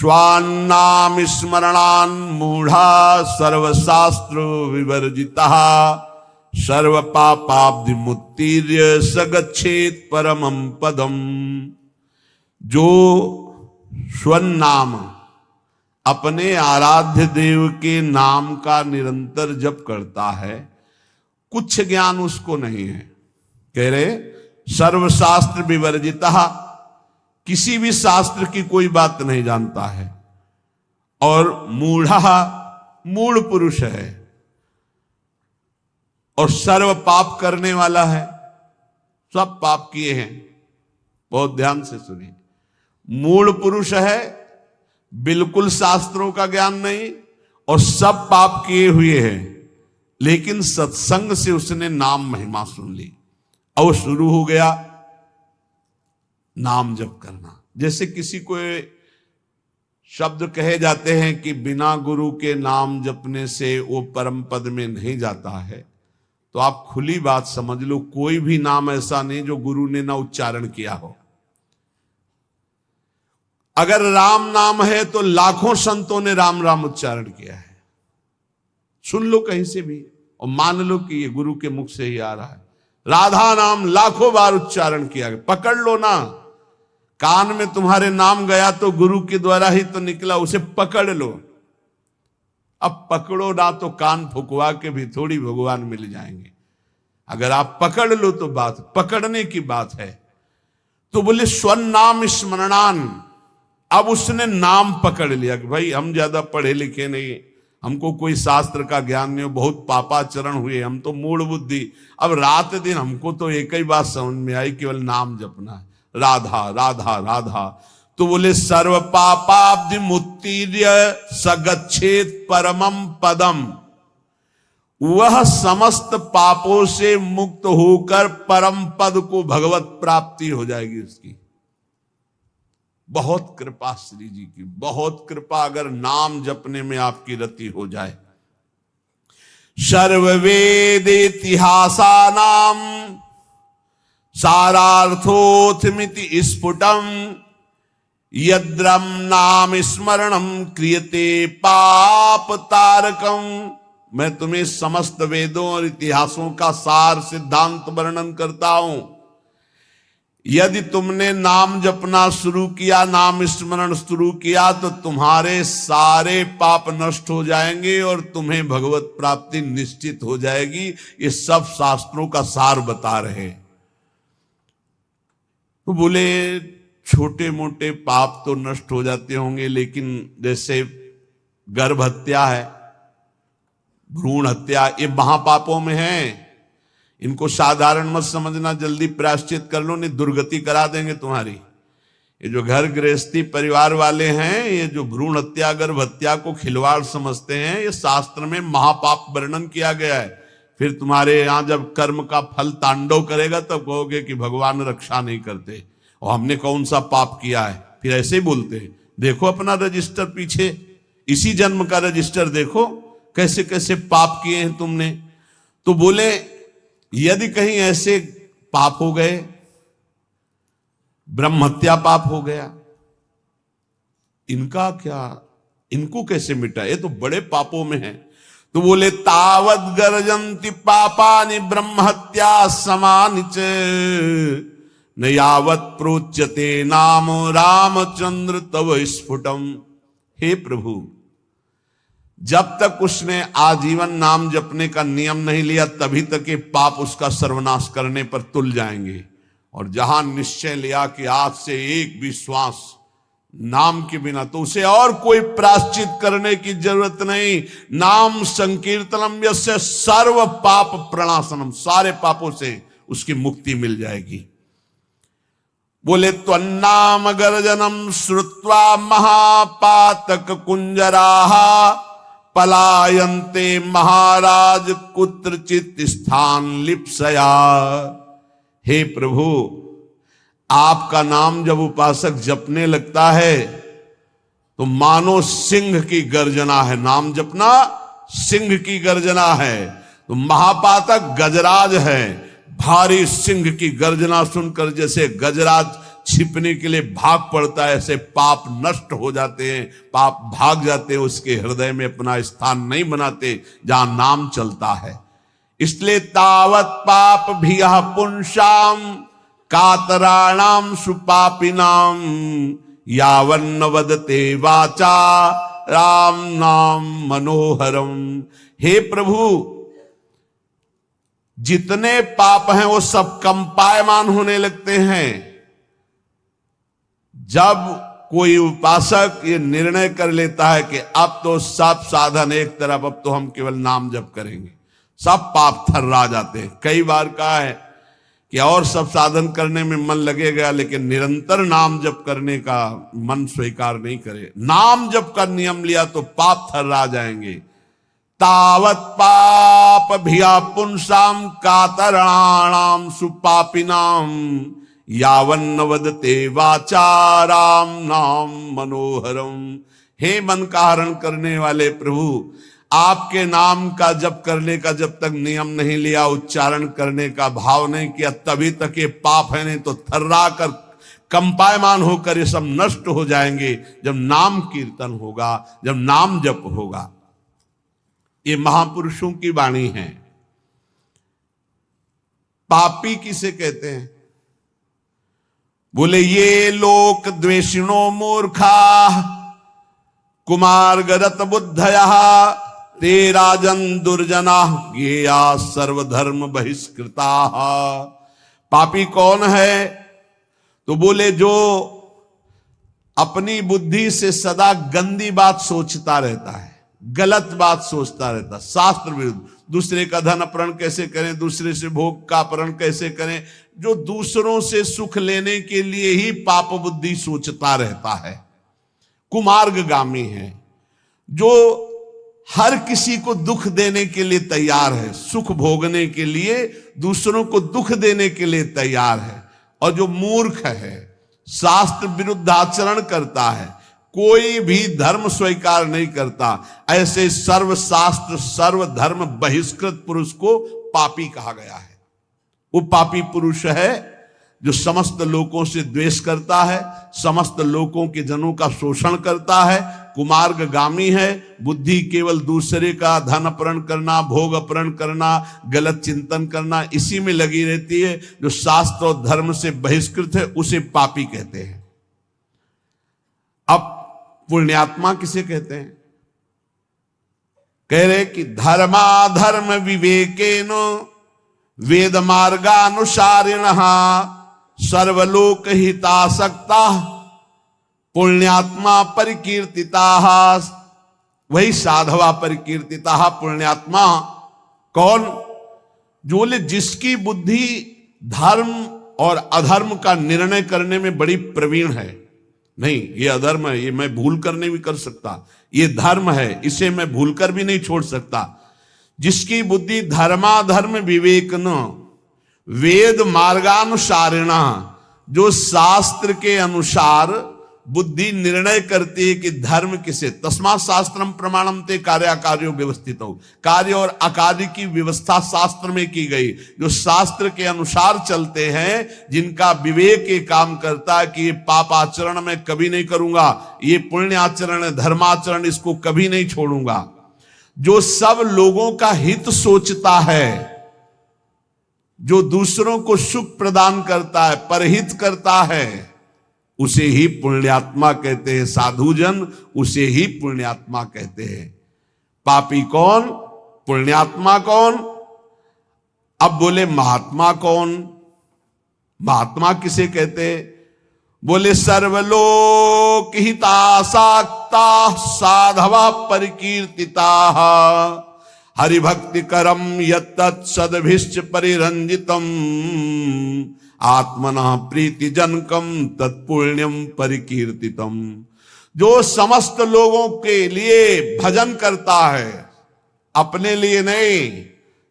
स्वान्नाम स्मरणान मूढ़ा सर्वशास्त्र विवर्जिता सर्व पापाब्धि मुत्तीर्य सगच्छेत परमं पदम। जो स्वनाम अपने आराध्य देव के नाम का निरंतर जप करता है, कुछ ज्ञान उसको नहीं है। कह रहे सर्वशास्त्र विवर्जिता, किसी भी शास्त्र की कोई बात नहीं जानता है। और मूढ़ा, मूढ़ पुरुष है और सर्व पाप करने वाला है, सब पाप किए हैं। बहुत ध्यान से सुनिए, मूढ़ पुरुष है, बिल्कुल शास्त्रों का ज्ञान नहीं और सब पाप किए हुए हैं, लेकिन सत्संग से उसने नाम महिमा सुन ली और शुरू हो गया नाम जप करना। जैसे किसी को शब्द कहे जाते हैं कि बिना गुरु के नाम जपने से वो परम पद में नहीं जाता है, तो आप खुली बात समझ लो, कोई भी नाम ऐसा नहीं जो गुरु ने ना उच्चारण किया हो। अगर राम नाम है तो लाखों संतों ने राम राम उच्चारण किया है। सुन लो कहीं से भी और मान लो कि ये गुरु के मुख से ही आ रहा है। राधा नाम लाखों बार उच्चारण किया गया, पकड़ लो ना। कान में तुम्हारे नाम गया तो गुरु के द्वारा ही तो निकला, उसे पकड़ लो। अब पकड़ो ना तो कान फुकवा के भी थोड़ी भगवान मिल जाएंगे। अगर आप पकड़ लो तो बात पकड़ने की बात है। तो बोले स्वनाम स्मरणान, अब उसने नाम पकड़ लिया कि भाई हम ज्यादा पढ़े लिखे नहीं, हमको कोई शास्त्र का ज्ञान नहीं, बहुत पापाचरण हुए, हम तो मूढ़ बुद्धि। अब रात दिन हमको तो एक ही बात समझ में आई, केवल नाम जपना है, राधा राधा राधा। तो बोले सर्व पापाब्धि मुत्तीर्य सगच्छेत परमं पदम, वह समस्त पापों से मुक्त होकर परम पद को भगवत प्राप्ति हो जाएगी उसकी। बहुत कृपा श्री जी की, बहुत कृपा अगर नाम जपने में आपकी रति हो जाए। सर्ववेद इतिहासानाम सारार्थोथमिति स्फुटम यद्रम नाम स्मरणम क्रियते पाप तारकम। मैं तुम्हें समस्त वेदों और इतिहासों का सार सिद्धांत वर्णन करता हूं। यदि तुमने नाम जपना शुरू किया, नाम स्मरण शुरू किया, तो तुम्हारे सारे पाप नष्ट हो जाएंगे और तुम्हें भगवत प्राप्ति निश्चित हो जाएगी। ये सब शास्त्रों का सार बता रहे। तो बोले छोटे मोटे पाप तो नष्ट हो जाते होंगे, लेकिन जैसे गर्भ हत्या है, भ्रूण हत्या, ये महापापों में है। इनको साधारण मत समझना, जल्दी प्रायश्चित कर लो, नहीं दुर्गति करा देंगे तुम्हारी। ये जो घर गृहस्थी परिवार वाले हैं, ये जो भ्रूण हत्या गर्भ हत्या को खिलवाड़ समझते हैं, ये शास्त्र में महापाप वर्णन किया गया है। फिर तुम्हारे यहां जब कर्म का फल तांडव करेगा तब कहोगे कि भगवान रक्षा नहीं करते और हमने कौन सा पाप किया है। फिर ऐसे ही बोलते हैं। देखो अपना रजिस्टर, पीछे इसी जन्म का रजिस्टर देखो, कैसे कैसे पाप किए हैं तुमने। तो बोले यदि कहीं ऐसे पाप हो गए, ब्रह्म हत्या पाप हो गया, इनका क्या, इनको कैसे मिटा, ये तो बड़े पापों में है। तो बोले तावत गर्जन्ति पापानि ब्रह्म हत्या समानि च न यावत् प्रोच्यते नाम रामचंद्र तव स्फुटम। हे प्रभु, जब तक उसने आजीवन नाम जपने का नियम नहीं लिया, तभी तक ये पाप उसका सर्वनाश करने पर तुल जाएंगे। और जहां निश्चय लिया कि आज से एक भी श्वास नाम के बिना, तो उसे और कोई प्रायश्चित करने की जरूरत नहीं। नाम संकीर्तनम यस्य सर्व पाप प्रणाशनम, सारे पापों से उसकी मुक्ति मिल जाएगी। बोले त्वन्नाम गर्जनम श्रुत्वा महापातक कुंजराः पलायन्ते महाराज कुत्रचित स्थान लिप्सया। हे प्रभु, आपका नाम जब उपासक जपने लगता है तो मानो सिंह की गर्जना है। नाम जपना सिंह की गर्जना है। तो महापातक गजराज है। भारी सिंह की गर्जना सुनकर जैसे गजराज छिपने के लिए भाग पड़ता है, ऐसे पाप नष्ट हो जाते हैं, पाप भाग जाते हैं, उसके हृदय में अपना स्थान नहीं बनाते जहां नाम चलता है। इसलिए तावत पाप भियः पुंसाम कातराणाम सुपापिनाम यावन्न वदते वाचा राम नाम मनोहरम। हे प्रभु, जितने पाप हैं वो सब कंपायमान होने लगते हैं जब कोई उपासक ये निर्णय कर लेता है कि अब तो सब साधन एक तरफ, अब तो हम केवल नाम जप करेंगे, सब पाप थर्रा जाते हैं। कई बार कहा है कि और सब साधन करने में मन लगेगा लेकिन निरंतर नाम जप करने का मन स्वीकार नहीं करे। नाम जप का नियम लिया तो पाप थर्रा जाएंगे। तावत पाप भिया पुंसाम कातराणाम सुपापिनाम यावन्न वदते वाचा राम नाम मनोहरम। हे मन का हरण करने वाले प्रभु, आपके नाम का जप करने का जब तक नियम नहीं लिया, उच्चारण करने का भाव नहीं किया, तभी तक ये पाप है, नहीं तो थर्रा कर कंपायमान होकर ये सब नष्ट हो जाएंगे जब नाम कीर्तन होगा, जब नाम जप होगा। ये महापुरुषों की वाणी है। पापी किसे कहते हैं? बोले ये लोक द्वेषिणो मूर्खा कुमार गरत बुद्धया ते राजन दुर्जना ज्ञेया सर्वधर्म बहिष्कृता। पापी कौन है? तो बोले जो अपनी बुद्धि से सदा गंदी बात सोचता रहता है, गलत बात सोचता रहता, शास्त्र विरुद्ध, दूसरे का धन अपहरण कैसे करें, दूसरे से भोग का अपहरण कैसे करें, जो दूसरों से सुख लेने के लिए ही पाप बुद्धि सोचता रहता है, कुमार्गगामी है। जो हर किसी को दुख देने के लिए तैयार है, सुख भोगने के लिए, दूसरों को दुख देने के लिए तैयार है। और जो मूर्ख है, शास्त्र विरुद्ध आचरण करता है, कोई भी धर्म स्वीकार नहीं करता, ऐसे सर्व शास्त्र सर्व धर्म बहिष्कृत पुरुष को पापी कहा गया है। वो पापी पुरुष है जो समस्त लोगों से द्वेष करता है, समस्त लोगों के जनों का शोषण करता है, कुमार्गगामी है। बुद्धि केवल दूसरे का धन अपहरण करना, भोग अपहरण करना, गलत चिंतन करना, इसी में लगी रहती है। जो शास्त्र और धर्म से बहिष्कृत है उसे पापी कहते हैं। अब पुण्यात्मा किसे कहते हैं? कह रहे कि धर्माधर्म विवेकेन वेद मार्गानुसारिणः सर्वलोक हितासक्ता पुण्यात्मा परिकीर्तिता। वही साधवा परिकीर्तिता। पुण्यात्मा कौन? जो बोले जिसकी बुद्धि धर्म और अधर्म का निर्णय करने में बड़ी प्रवीण है। नहीं, ये अधर्म है, ये मैं भूल कर नहीं भी कर सकता, ये धर्म है, इसे मैं भूल कर भी नहीं छोड़ सकता। जिसकी बुद्धि धर्माधर्म विवेक न वेद मार्गानुसारिणा, जो शास्त्र के अनुसार बुद्धि निर्णय करती है कि धर्म किसे, तस्मात् शास्त्रम प्रमाणम ते कार्याकार्यो व्यवस्थित हो। कार्य और अकार्य की व्यवस्था शास्त्र में की गई। जो शास्त्र के अनुसार चलते हैं, जिनका विवेक ये काम करता है कि ये पाप आचरण मैं कभी नहीं करूंगा, ये पुण्य आचरण है, धर्माचरण इसको कभी नहीं छोड़ूंगा। जो सब लोगों का हित सोचता है, जो दूसरों को सुख प्रदान करता है, परहित करता है, उसे ही पुण्यात्मा कहते हैं। साधुजन उसे ही पुण्यात्मा कहते हैं। पापी कौन? पुण्यात्मा कौन? अब बोले महात्मा कौन? महात्मा किसे कहते हैं? बोले सर्वलोक हितासक्ता साधवा परिकीर्तिता हरिभक्ति करम यत्तत् सद्भिश्च परिरंजितम आत्मनः प्रीति जनकम तत्पुण्यम परिकीर्तितम। जो समस्त लोगों के लिए भजन करता है, अपने लिए नहीं,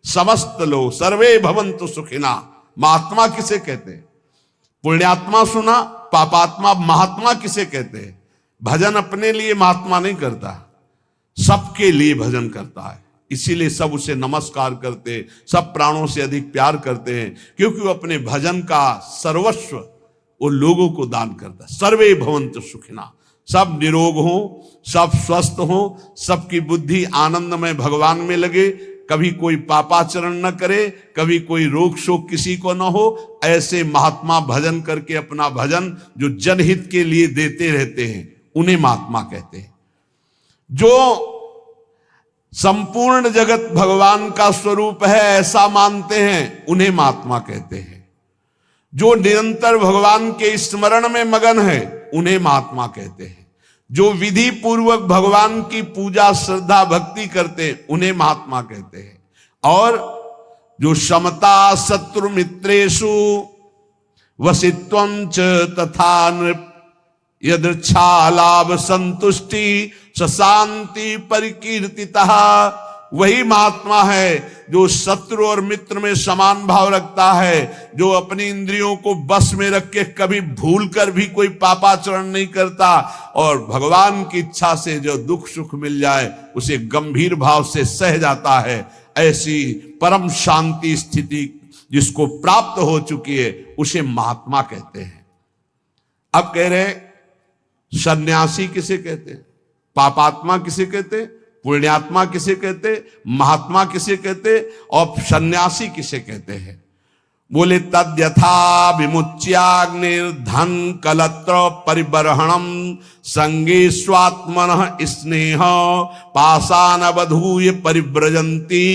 समस्त लोग, सर्वे भवन्तु सुखिना। महात्मा किसे कहते हैं? पुण्यात्मा सुना, पापात्मा। महात्मा किसे कहते हैं? भजन अपने लिए महात्मा नहीं करता, सबके लिए भजन करता है। इसीलिए सब उसे नमस्कार करते हैं, सब प्राणों से अधिक प्यार करते हैं, क्योंकि वो अपने भजन का सर्वस्व वो लोगों को दान करता है। सर्वे भवन्तु सुखिना, सब निरोग हो, सब स्वस्थ हो, सबकी बुद्धि आनंदमय भगवान में लगे, कभी कोई पापाचरण न करे, कभी कोई रोग शोक किसी को न हो। ऐसे महात्मा भजन करके अपना भजन जो जनहित के लिए देते रहते हैं उन्हें महात्मा कहते हैं। जो संपूर्ण जगत भगवान का स्वरूप है ऐसा मानते हैं उन्हें महात्मा कहते हैं। जो निरंतर भगवान के स्मरण में मगन है उन्हें महात्मा कहते हैं। जो विधि पूर्वक भगवान की पूजा श्रद्धा भक्ति करते उन्हें महात्मा कहते हैं। और जो समता शत्रु मित्रेषु वसित्वं च तथा नृप यदृच्छा लाभ संतुष्टि शांति परिकीर्तितः, वही महात्मा है जो शत्रु और मित्र में समान भाव रखता है, जो अपनी इंद्रियों को बस में रख के कभी भूल कर भी कोई पापाचरण नहीं करता, और भगवान की इच्छा से जो दुख सुख मिल जाए उसे गंभीर भाव से सह जाता है। ऐसी परम शांति स्थिति जिसको प्राप्त हो चुकी है उसे महात्मा कहते हैं। अब कह रहे सन्यासी किसे कहते हैं, पापात्मा किसे कहते, पुण्यात्मा किसे कहते, महात्मा किसे कहते और सन्यासी किसे कहते हैं। बोले तद्यथा विमुच्याग्निर्धन कलत्र परिबर्हणम संगे स्वात्मनः स्नेह पाषाणवधूय परिव्रजन्ति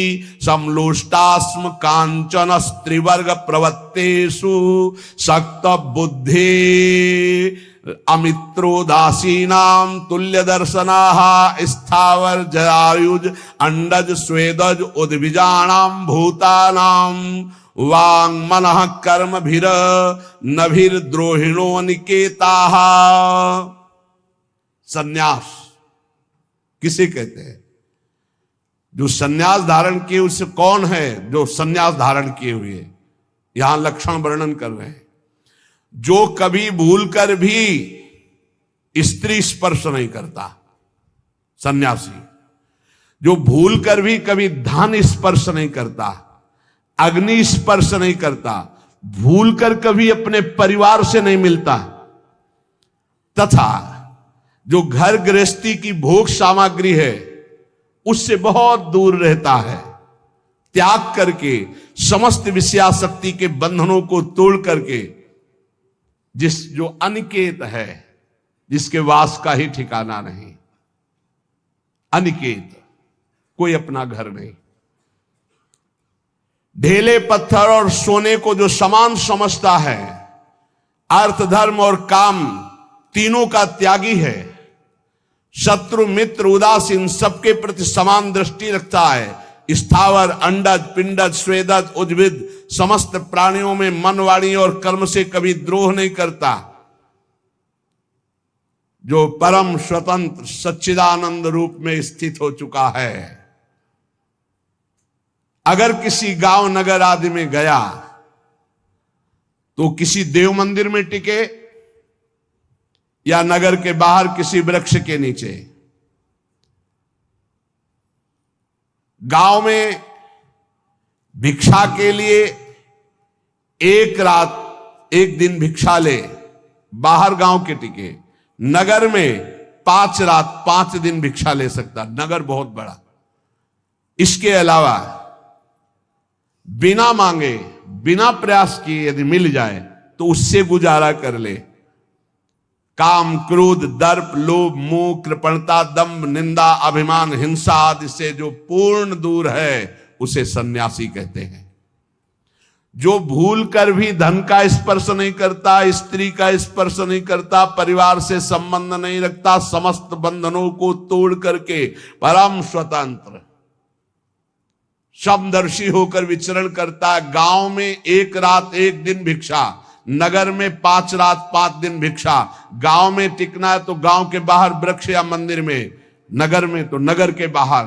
समलोष्टास्म कांचन स्त्रीवर्ग प्रवत्तेषु शक्त बुद्धि अमित्रोदासीनां तुल्य दर्शनाः स्थावर जरायुज अंडज स्वेदज उद्भिजानां भूतानां वांग मनः कर्म भीर नभीर द्रोहिणो निकेताः। सन्यास किसे कहते हैं? जो सन्यास धारण किए उसे कौन है जो सन्यास धारण किए हुए, यहां लक्षण वर्णन कर रहे हैं। जो कभी भूलकर भी स्त्री स्पर्श नहीं करता, सन्यासी। जो भूलकर भी कभी धन स्पर्श नहीं करता, अग्नि स्पर्श नहीं करता, भूलकर कभी अपने परिवार से नहीं मिलता, तथा जो घर गृहस्थी की भोग सामग्री है उससे बहुत दूर रहता है, त्याग करके समस्त विषयासक्ति के बंधनों को तोड़ करके, जो अनिकेत है, जिसके वास का ही ठिकाना नहीं, अनिकेत, कोई अपना घर नहीं, ढेले पत्थर और सोने को जो समान समझता है, अर्थ धर्म और काम तीनों का त्यागी है, शत्रु मित्र उदासीन सबके प्रति समान दृष्टि रखता है, स्थावर अंडज पिंडज स्वेदज उद्भिद समस्त प्राणियों में मन वाणी और कर्म से कभी द्रोह नहीं करता, जो परम स्वतंत्र सच्चिदानंद रूप में स्थित हो चुका है। अगर किसी गांव नगर आदि में गया तो किसी देव मंदिर में टिके या नगर के बाहर किसी वृक्ष के नीचे, गांव में भिक्षा के लिए एक रात एक दिन भिक्षा ले, बाहर गांव के टिके, नगर में 5 रात 5 दिन भिक्षा ले सकता, नगर बहुत बड़ा। इसके अलावा बिना मांगे बिना प्रयास किए यदि मिल जाए तो उससे गुजारा कर ले। काम क्रोध दर्प लोभ मोह कृपणता दंभ निंदा अभिमान हिंसा आदि से जो पूर्ण दूर है उसे सन्यासी कहते हैं। जो भूल कर भी धन का स्पर्श नहीं करता, स्त्री का स्पर्श नहीं करता, परिवार से संबंध नहीं रखता, समस्त बंधनों को तोड़ करके परम स्वतंत्र समदर्शी होकर विचरण करता। गांव में 1 रात 1 दिन भिक्षा, नगर में 5 रात 5 दिन भिक्षा। गांव में टिकना है तो गांव के बाहर वृक्ष या मंदिर में, नगर में तो नगर के बाहर।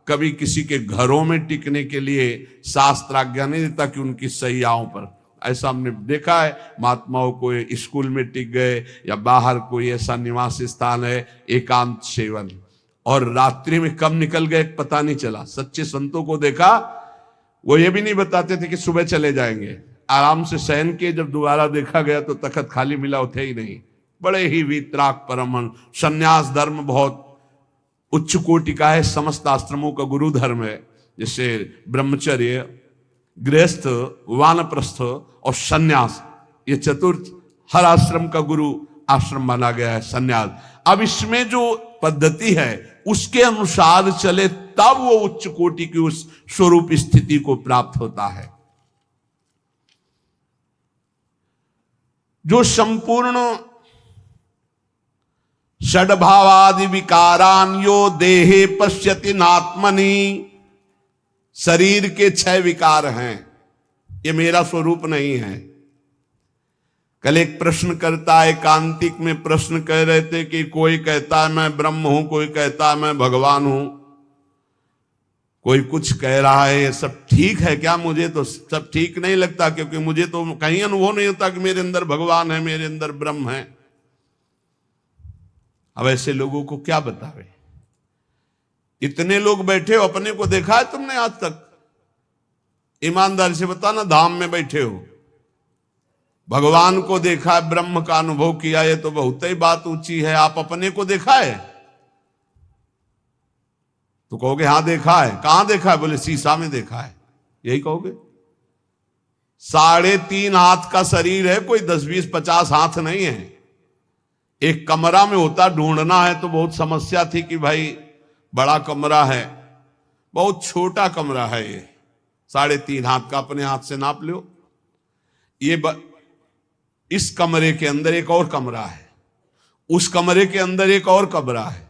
कभी किसी के घरों में टिकने के लिए शास्त्र आज्ञा नहीं देता कि उनकी सैयाओं पर। ऐसा हमने देखा है, महात्माओं को स्कूल में टिक गए या बाहर कोई ऐसा निवास स्थान है एकांत सेवन, और रात्रि में कब निकल गए पता नहीं चला। सच्चे संतों को देखा, वो ये भी नहीं बताते थे कि सुबह चले जाएंगे, आराम से शयन किए, जब दोबारा देखा गया तो तखत खाली मिला, उठे ही नहीं। बड़े ही वीतराग परमहंस। संन्यास धर्म बहुत उच्च कोटि का है, समस्त आश्रमों का गुरु धर्म है। जैसे ब्रह्मचर्य, गृहस्थ, वानप्रस्थ और संन्यास, ये चतुर्थ हर आश्रम का गुरु आश्रम माना गया है संन्यास। अब इसमें जो पद्धति है उसके अनुसार चले तब वो उच्च कोटि की उस स्वरूप स्थिति को प्राप्त होता है। जो संपूर्ण षड्भावादि विकारान यो देहे पश्यति नात्मनि, शरीर के 6 विकार हैं, ये मेरा स्वरूप नहीं है। कल एक प्रश्नकर्ता एकांतिक में प्रश्न कह रहे थे कि कोई कहता है मैं ब्रह्म हूं, कोई कहता है मैं भगवान हूं, कोई कुछ कह रहा है, ये सब ठीक है क्या? मुझे तो सब ठीक नहीं लगता, क्योंकि मुझे तो कहीं अनुभव नहीं होता कि मेरे अंदर भगवान है, मेरे अंदर ब्रह्म है। अब ऐसे लोगों को क्या बतावे? इतने लोग बैठे हो, अपने को देखा है तुमने आज तक? ईमानदारी से बताना, धाम में बैठे हो, भगवान को देखा है, ब्रह्म का अनुभव किया, ये तो बहुत ही बात ऊंची है। आप अपने को देखा है? तो कहोगे हाँ देखा है। कहां देखा है? बोले शीशा में देखा है, यही कहोगे। 3.5 हाथ का शरीर है, कोई 10, 20, 50 हाथ नहीं है। एक कमरा में होता, ढूंढना है तो बहुत समस्या थी कि भाई बड़ा कमरा है, बहुत छोटा कमरा है ये, 3.5 हाथ का, अपने हाथ से नाप लो। इस कमरे के अंदर एक और कमरा है, उस कमरे के अंदर एक और कमरा है,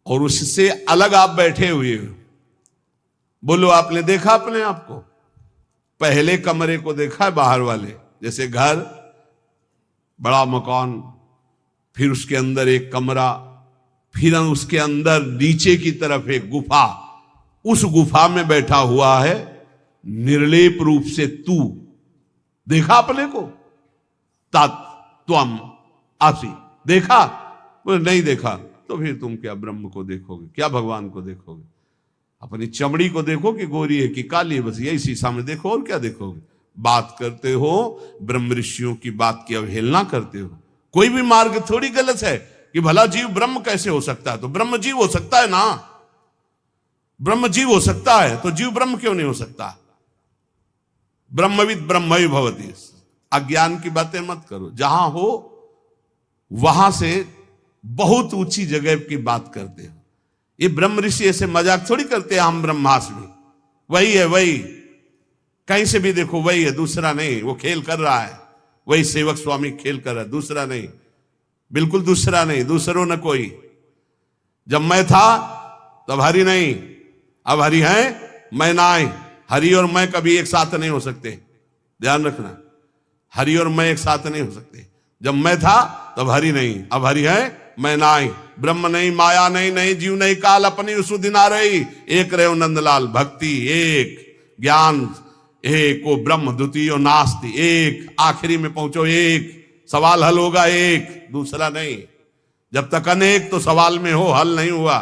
और उससे अलग आप बैठे हुए हो। बोलो आपने देखा अपने आप को? पहले कमरे को देखा है बाहर वाले, जैसे घर, बड़ा मकान, फिर उसके अंदर एक कमरा, फिर उसके अंदर नीचे की तरफ एक गुफा, उस गुफा में बैठा हुआ है निर्लेप रूप से तू। देखा अपने को? तत्वम आसी देखा? बोले नहीं देखा। तो फिर तुम क्या ब्रह्म को देखोगे, क्या भगवान को देखोगे? अपनी चमड़ी को देखो कि गोरी है कि काली है, बस यही शीशा में देखो, और क्या देखोगे? बात करते हो ब्रह्म ऋषियों की बात की अवहेलना करते हो। कोई भी मार्ग थोड़ी गलत है कि भला जीव ब्रह्म कैसे हो सकता है? तो ब्रह्म जीव हो सकता है ना, ब्रह्म जीव हो सकता है तो जीव ब्रह्म क्यों नहीं हो सकता? ब्रह्मविद ब्रह्मैव भवति। अज्ञान की बातें मत करो, जहां हो वहां से बहुत ऊंची जगह की बात करते हो। ये ब्रह्म ऋषि ऐसे मजाक थोड़ी करते हैं, हम ब्रह्मास्मि, वही है, वही कहीं से भी देखो वही है, दूसरा नहीं। वो खेल कर रहा है, वही सेवक स्वामी खेल कर रहा है, दूसरा नहीं, बिल्कुल दूसरा नहीं, दूसरों न कोई। जब मैं था तब हरि नहीं, अब हरि है, मैं ना आई। हरि और मैं कभी एक साथ नहीं हो सकते, ध्यान रखना। हरि और मैं एक साथ नहीं हो सकते। जब मैं था तब हरि नहीं, अब हरि है, मैं ना आई। ब्रह्म नहीं, माया नहीं, नहीं जीव नहीं काल, अपनी सुधि ना रही। एक रहे नंदलाल, भक्ति एक, ज्ञान एक, वो ब्रह्म द्वितीय नास्ति एक, आखिरी में पहुंचो एक, सवाल हल होगा एक, दूसरा नहीं। जब तक अनेक तो सवाल में हो, हल नहीं हुआ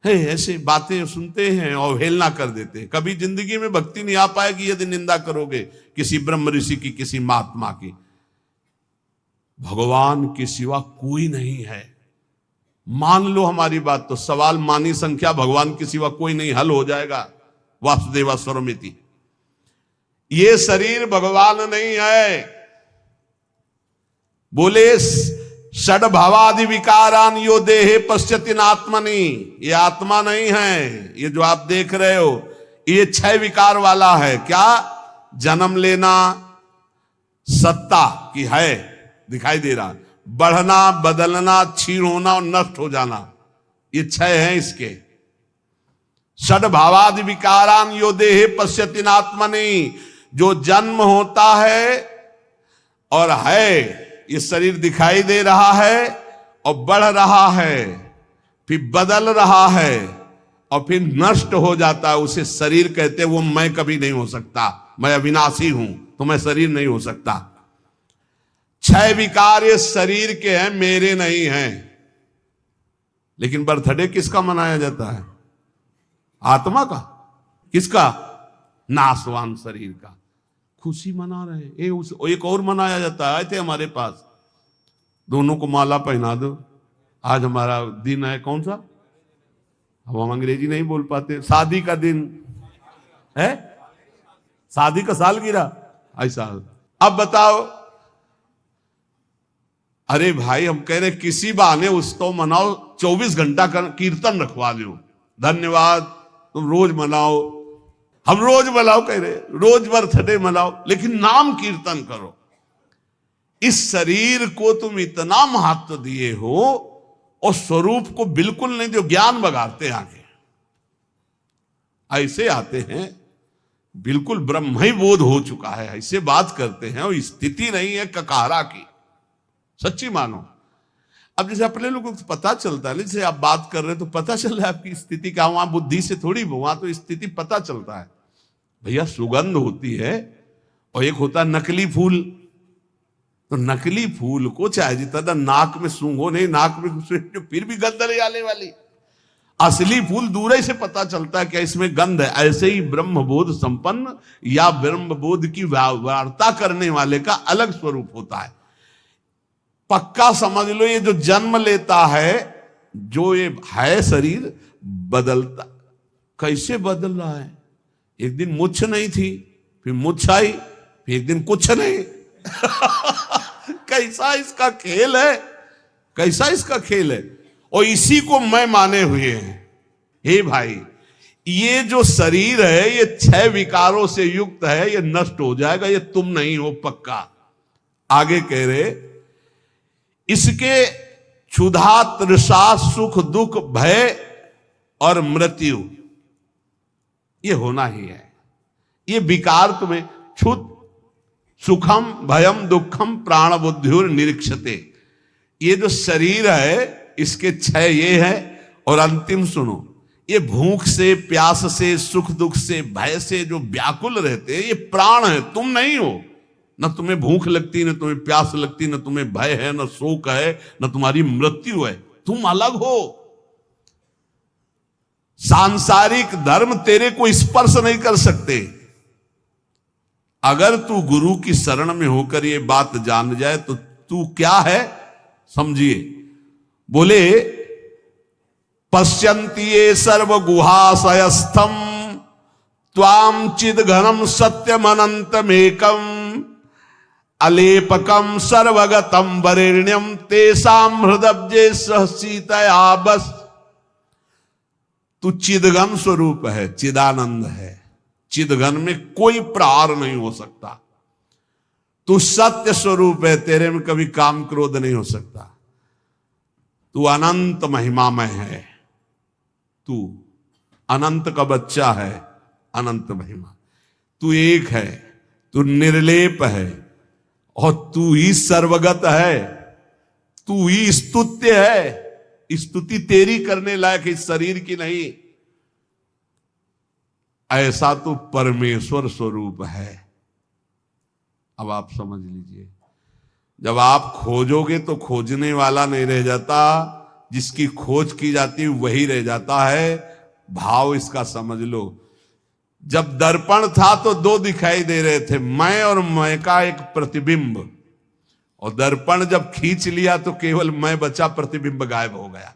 है। ऐसे बातें सुनते हैं और अवहेलना कर देते हैं। कभी जिंदगी में भक्ति नहीं आ पाएगी यदि निंदा करोगे किसी ब्रह्म ऋषि की, किसी महात्मा की। भगवान के सिवा कोई नहीं है, मान लो हमारी बात, तो सवाल मानी संख्या भगवान के सिवा कोई नहीं, हल हो जाएगा। वासुदेवा स्वरमिति। ये शरीर भगवान नहीं है। बोले षड्भावादि विकारान यो देहे पश्यति नात्मनि, ये आत्मा नहीं है। ये जो आप देख रहे हो ये 6 विकार वाला है। क्या? जन्म लेना, सत्ता की है, दिखाई दे रहा, बढ़ना, बदलना, क्षीण होना और नष्ट हो जाना, ये 6 हैं इसके। षड्भावादि विकारान यो देहे पश्यति नात्मनि, जो जन्म होता है और है, ये शरीर दिखाई दे रहा है और बढ़ रहा है, फिर बदल रहा है और फिर नष्ट हो जाता है, उसे शरीर कहते हैं। वो मैं कभी नहीं हो सकता, मैं अविनाशी हूं, तो मैं शरीर नहीं हो सकता। 6 विकार ये शरीर के हैं, मेरे नहीं हैं। लेकिन बर्थडे किसका मनाया जाता है? आत्मा का। किसका? नाशवान शरीर का। खुशी मना रहे हैं। एक और मनाया जाता है, आए थे हमारे पास, दोनों को माला पहना दो, आज हमारा दिन है कौन सा, अब हम अंग्रेजी नहीं बोल पाते, शादी का दिन है, शादी का सालगिरह ऐसा। अब बताओ, अरे भाई हम कह रहे किसी बहाने उसको मनाओ, 24 घंटा का कीर्तन रखवा लो, धन्यवाद, तुम रोज मनाओ, हम रोज मनाओ कह रहे, रोज बर्थडे मनाओ, लेकिन नाम कीर्तन करो। इस शरीर को तुम इतना महत्व दिए हो और स्वरूप को बिल्कुल नहीं, जो ज्ञान बगाड़ते आगे ऐसे आते हैं, बिल्कुल ब्रह्म ही बोध हो चुका है, ऐसे बात करते हैं, और स्थिति नहीं है ककारा की, सच्ची मानो। अब जैसे अपने लोगों को पता चलता है, जैसे आप बात कर रहे हैं तो पता चल रहा है आपकी स्थिति क्या, वहां बुद्धि से थोड़ी, वहां तो स्थिति पता चलता है। भैया सुगंध होती है और एक होता है नकली फूल, तो नकली फूल को चाहे जितना नाक में सूंघो नहीं, नाक में घुसे फिर भी गंध नहीं आने वाली। असली फूल दूर ही से पता चलता है कि इसमें गंध है। ऐसे ही ब्रह्मबोध संपन्न या ब्रह्मबोध की वार्ता करने वाले का अलग स्वरूप होता है। पक्का समझ लो, ये जो जन्म लेता है, जो ये है शरीर, बदलता, कैसे बदल रहा है। एक दिन मुछ नहीं थी, फिर मुछ आई, फिर एक दिन कुछ नहीं। कैसा इसका खेल है, कैसा इसका खेल है। और इसी को मैं माने हुए हैं। हे भाई, ये जो शरीर है ये 6 विकारों से युक्त है, ये नष्ट हो जाएगा, ये तुम नहीं हो पक्का। आगे कह रहे, इसके क्षुधा, तृषा, सुख, दुख, भय और मृत्यु ये होना ही है। ये विकार तुम्हें क्षुध, सुखम, भयम, दुखम, प्राण बुद्धिर निरीक्षते, ये जो शरीर है इसके 6 ये है। और अंतिम सुनो, ये भूख से, प्यास से, सुख दुख से, भय से जो व्याकुल रहते हैं, ये प्राण है, तुम नहीं हो। न तुम्हें भूख लगती, न तुम्हें प्यास लगती, न तुम्हें भय है, न शोक है, न तुम्हारी मृत्यु है, तुम अलग हो। सांसारिक धर्म तेरे को स्पर्श नहीं कर सकते। अगर तू गुरु की शरण में होकर ये बात जान जाए तो तू क्या है समझिए। बोले, पश्यन्ति ये सर्व गुहाशयस्थम त्वाम चिद घनम सत्यम अनंतमेकम अलेपकम सर्वगतम वरेण्यम तेसाम हृदब्जे सहसीतया बस। तू चिदघन स्वरूप है, चिदानंद है, चिदघन में कोई प्रहार नहीं हो सकता। तू सत्य स्वरूप है, तेरे में कभी काम क्रोध नहीं हो सकता। तू अनंत महिमामय है, तू अनंत का बच्चा है, अनंत महिमा। तू एक है, तू निर्लेप है, और तू ही सर्वगत है, तू ही स्तुत्य है। स्तुति तेरी करने लायक इस शरीर की नहीं। ऐसा तो परमेश्वर स्वरूप है। अब आप समझ लीजिए, जब आप खोजोगे तो खोजने वाला नहीं रह जाता, जिसकी खोज की जाती वही रह जाता है। भाव इसका समझ लो। जब दर्पण था तो 2 दिखाई दे रहे थे, मैं और मैं का एक प्रतिबिंब, और दर्पण जब खींच लिया तो केवल मैं बचा, प्रतिबिंब गायब हो गया।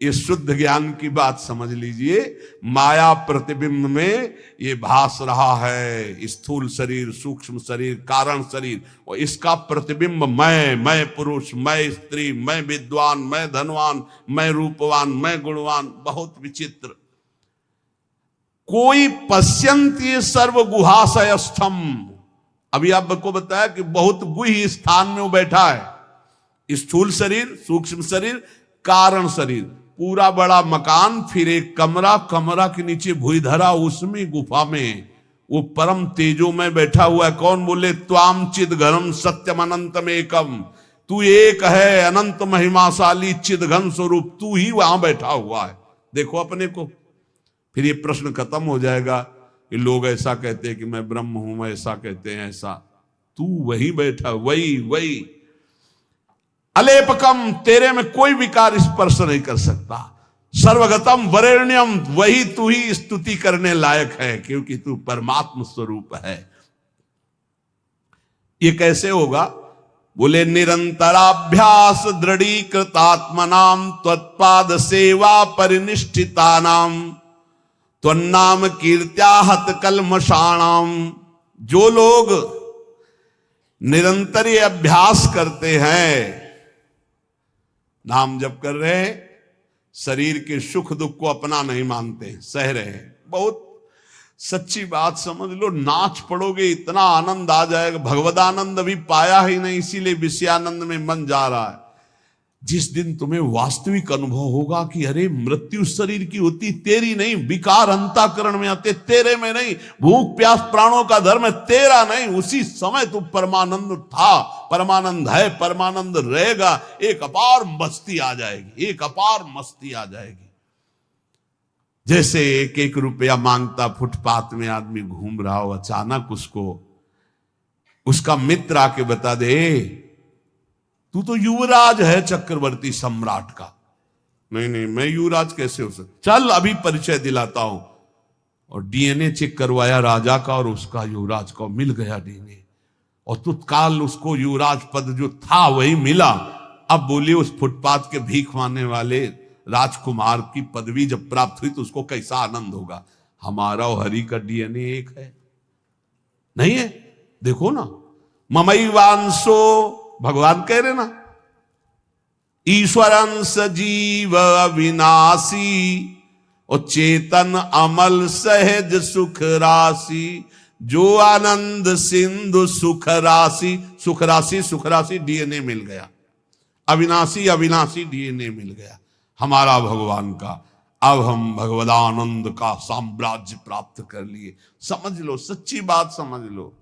ये शुद्ध ज्ञान की बात समझ लीजिए। माया प्रतिबिंब में ये भास रहा है, स्थूल शरीर, सूक्ष्म शरीर, कारण शरीर, और इसका प्रतिबिंब मैं पुरुष, मैं स्त्री, मैं विद्वान, मैं धनवान, मैं रूपवान, मैं गुणवान, बहुत विचित्र। कोई पश्यन्ति सर्व गुहाशयस्थम, अभी आपको बताया कि बहुत गुह्य स्थान में वो बैठा है। स्थूल शरीर, सूक्ष्म शरीर, कारण शरीर, पूरा बड़ा मकान, फिर एक कमरा, कमरा के नीचे भूधरा, उसमें गुफा में वो परम तेजो में बैठा हुआ है। कौन? बोले, त्वाम चिद घनम सत्यम अनंतम एकम, तू एक है, अनंत महिमाशाली चिद घन स्वरूप, तू ही वहां बैठा हुआ है। देखो अपने को। फिर ये प्रश्न खत्म हो जाएगा कि लोग ऐसा कहते हैं कि मैं ब्रह्म हूं, मैं ऐसा कहते हैं, ऐसा। तू वही बैठा, वही अलेपकम, तेरे में कोई विकार स्पर्श नहीं कर सकता। सर्वगतम वरेण्यम, वही तू ही स्तुति करने लायक है, क्योंकि तू परमात्म स्वरूप है। ये कैसे होगा? बोले निरंतराभ्यास दृढ़ीकृतात्मनाम त्वत्पाद सेवा परिनिष्ठितानाम त्वन्नाम कीर्त्या हत कल्मषाणाम। जो लोग निरंतर ये अभ्यास करते हैं, नाम जप कर रहे हैं, शरीर के सुख दुख को अपना नहीं मानते, सह रहे हैं। बहुत सच्ची बात समझ लो, नाच पड़ोगे इतना आनंद आ जाएगा। भगवदानंद अभी पाया ही नहीं, इसीलिए विषयानंद में मन जा रहा है। जिस दिन तुम्हें वास्तविक अनुभव होगा कि अरे मृत्यु शरीर की होती, तेरी नहीं, विकार अंतःकरण में आते, तेरे में नहीं, भूख प्यास प्राणों का धर्म है, तेरा नहीं, उसी समय तू परमानंद था, परमानंद है, परमानंद रहेगा। एक अपार मस्ती आ जाएगी, एक अपार मस्ती आ जाएगी। जैसे एक एक रुपया मांगता फुटपाथ में आदमी घूम रहा हो, अचानक उसका मित्र आके बता दे तू तो युवराज है चक्रवर्ती सम्राट का। नहीं नहीं, मैं युवराज कैसे हो सकता, चल अभी परिचय दिलाता हूं। और डीएनए चेक करवाया राजा का और उसका युवराज का, मिल गया डीएनए, और तत्काल उसको युवराज पद जो था वही मिला। अब बोलिए उस फुटपाथ के भीख मांगने वाले राजकुमार की पदवी जब प्राप्त हुई तो उसको कैसा आनंद होगा। हमारा और हरि का डीएनए एक है, नहीं है? देखो ना, ममई वांसो, भगवान कह रहे ना, ईश्वरं सजीव अविनाशी और चेतन अमल सहज सुख राशि, जो आनंद सिंधु सुख राशि। सुख राशि, सुख राशि डीएनए मिल गया, अविनाशी अविनाशी डीएनए मिल गया हमारा भगवान का। अब हम भगवदानंद का साम्राज्य प्राप्त कर लिए। समझ लो, सच्ची बात समझ लो,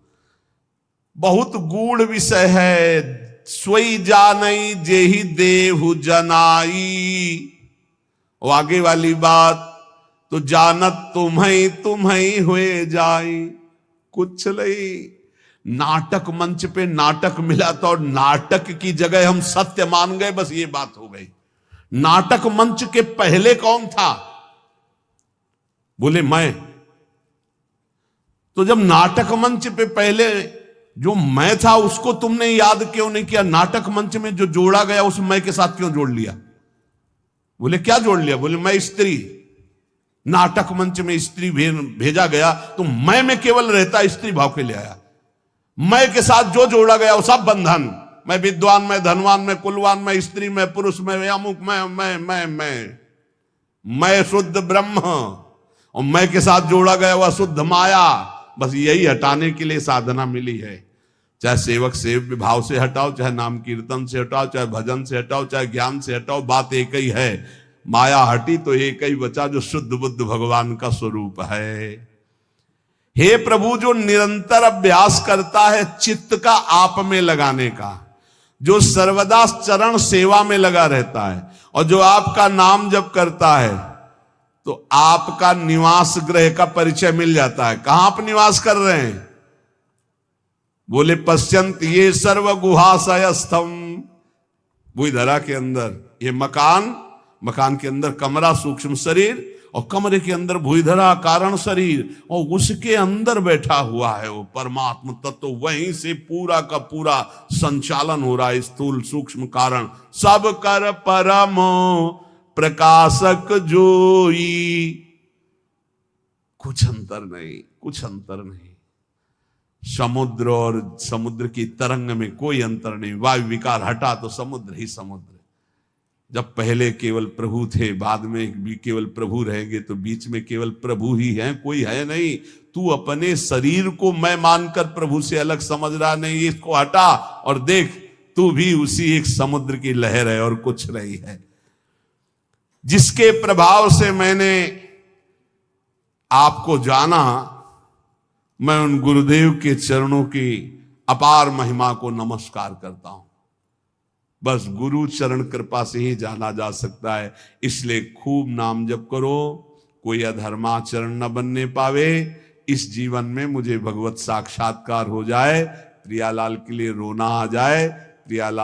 बहुत गूढ़ विषय है। सोई जानई जेहि देहु जनाई। वो आगे वाली बात तो जानत तुम्हें हुए जाई। कुछ नहीं, नाटक मंच पे नाटक मिला था और नाटक की जगह हम सत्य मान गए, बस ये बात हो गई। नाटक मंच के पहले कौन था? बोले मैं। तो जब नाटक मंच पे पहले जो मैं था उसको तुमने याद क्यों नहीं किया? नाटक मंच में जो जोड़ा गया उस मैं के साथ क्यों जोड़ लिया? बोले क्या जोड़ लिया? बोले मैं स्त्री, नाटक मंच में स्त्री भेजा गया तो मैं में केवल रहता स्त्री भाव के ले आया। मैं के साथ जो जोड़ा गया वो सब बंधन, मैं विद्वान, मैं धनवान, मैं कुलवान, मैं स्त्री, मैं पुरुष, मैं अमुक, मैं शुद्ध ब्रह्म, और मैं के साथ जोड़ा गया वह शुद्ध माया। बस यही हटाने के लिए साधना मिली है। चाहे सेवक सेव्य भाव से हटाओ, चाहे नाम कीर्तन से हटाओ, चाहे भजन से हटाओ, चाहे ज्ञान से हटाओ, बात एक ही है। माया हटी तो एक ही बचा जो शुद्ध बुद्ध भगवान का स्वरूप है। हे प्रभु, जो निरंतर अभ्यास करता है चित्त का आप में लगाने का, जो सर्वदा चरण सेवा में लगा रहता है, और जो आपका नाम जप करता है, तो आपका निवास गृह का परिचय मिल जाता है। कहां आप निवास कर रहे हैं? बोले पश्यंत ये सर्व गुहाशयस्थम। भूधरा के अंदर ये मकान के अंदर कमरा सूक्ष्म शरीर, और कमरे के अंदर भूधरा कारण शरीर, और उसके अंदर बैठा हुआ है वो परमात्म तत्व। वहीं से पूरा का पूरा संचालन हो रहा है। स्थूल सूक्ष्म कारण सब कर परम प्रकाशक जोई। कुछ अंतर नहीं, कुछ अंतर नहीं। समुद्र और समुद्र की तरंग में कोई अंतर नहीं। वायु विकार हटा तो समुद्र ही समुद्र। जब पहले केवल प्रभु थे, बाद में भी केवल प्रभु रहेंगे, तो बीच में केवल प्रभु ही हैं, कोई है नहीं। तू अपने शरीर को मैं मानकर प्रभु से अलग समझ रहा नहीं, इसको हटा और देख, तू भी उसी एक समुद्र की लहर है और कुछ नहीं है। जिसके प्रभाव से मैंने आपको जाना, मैं उन गुरुदेव के चरणों की अपार महिमा को नमस्कार करता हूं। बस गुरु चरण कृपा से ही जाना जा सकता है। इसलिए खूब नाम जप करो, कोई अधर्माचरण न बनने पावे। इस जीवन में मुझे भगवत साक्षात्कार हो जाए, प्रियालाल के लिए रोना आ जाए, प्रियालाल